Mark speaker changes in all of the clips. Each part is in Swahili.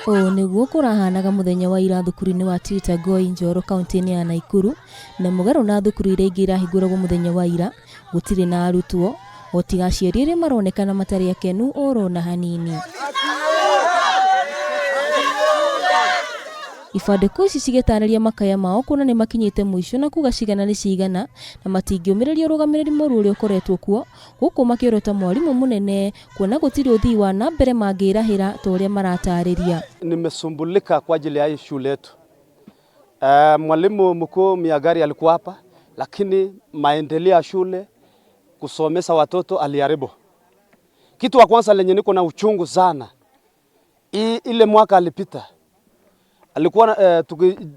Speaker 1: niguo kurahanaga muthenya wa ira thukuru-ini wa Titagoi Njoro kaunti-ini ya Naikuru, na mugaru na thukuru iria ingi irahinguragwo muthenya wa ira gutiri na arutwo otiga aciari iria maronekana matari akenu oro na hanini. Ifandĩko ici cigetararia makaya mao kuna ni makinyite muico na kuga cigana ni cigana na matingiumireria urugamiriri moru uria ukoretwo kuo guku makiorota mwarimu munene kuona gutiri uthii wa na mbere mangirahira ta uria maratariria.
Speaker 2: Nimesumbulika kwa ajili ya hii shule yetu. Mwalimu mkuu Miagari alikuwa hapa, lakini maendeleo ya shule kusomesha watoto aliharibu. Kitu wa kwanza lenye niko na uchungu sana, ile mwaka alipita alikuwa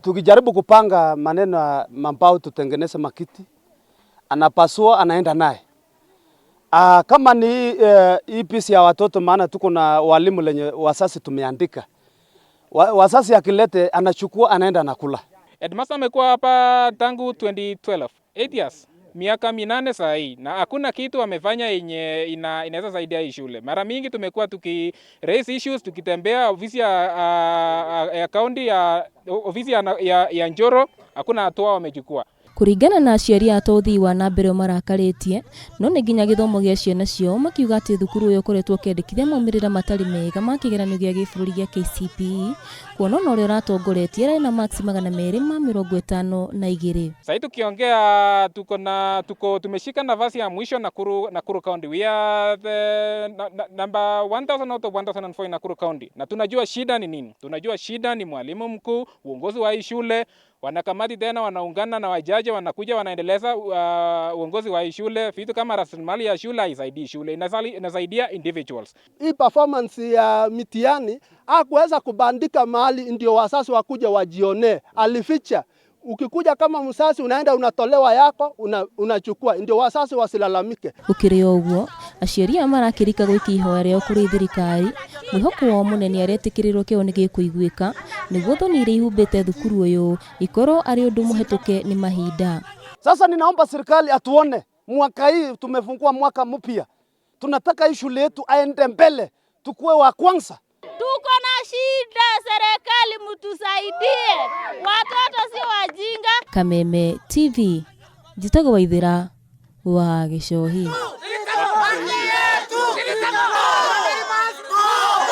Speaker 2: tukijaribu kupanga maneno ya mambao tutengeneze makiti, anapasua anaenda naye. Kama ni hii pisi ya watoto, maana tuko na walimu lenye wasasi tumeandika. Wasasi akilete anachukua anaenda nakula.
Speaker 3: Headmaster amekuwa hapa tangu 2012, 8 years. Miaka 8 saa hii na hakuna kitu amefanya yenye inaweza saidia hii shule. Mara mingi tumekuwa raise issues, tukitembea ofisi ya county ya ofisi ya Njoro, hakuna hatua wamechukua.
Speaker 1: Kuringana na aciari atothi wa na mbere marakaritie no ni nginya githomo gia ciana cio makiuga ati thukuru uyo koretwo kendikithia maumirira matari mega makigeranio gia giburi gia KCPE kuona no rio ratongoretie rai na max 252.
Speaker 3: Sasa tukiongea tumeshika nafasi ya mwisho Nakuru County. We are the number 1000 out of 1004 in Nakuru County. Na tunajua shida ni nini? Tunajua shida ni mwalimu mkuu, uongozi wa hii shule, wanakamati tena wanaungana na wajaji wanakuja wanaendeleza uongozi wa shule. Vitu kama rasilimali ya shule haisaidii shule, inasaidia individuals.
Speaker 4: Hii performance ya mitihani hakuweza kubandika mahali ndio wasasi wakuja wajione. Alificha. Ukikuja kama msasi unaenda unatolewa yako unachukua ndio wasasi wasilalamike.
Speaker 1: Ukirio uguo aciari amarakirika gwika ihoya rio kuri thirikari mwihoko wa munene aretikiriro kio nigi kuiguika niguo thoni iria ihumbite thukuru uyu ikoro ari undu muhetuke ni mahinda.
Speaker 2: Sasa ninaomba serikali atuone, mwaka hii tumefungua mwaka mpya, tunataka hii shule yetu aende mbele, tukue wa kwanza.
Speaker 5: Tuko na shida, serikali mtusaidie, watoto si wajinga.
Speaker 1: Kameme TV, Njitago Waithira wa Gicohi.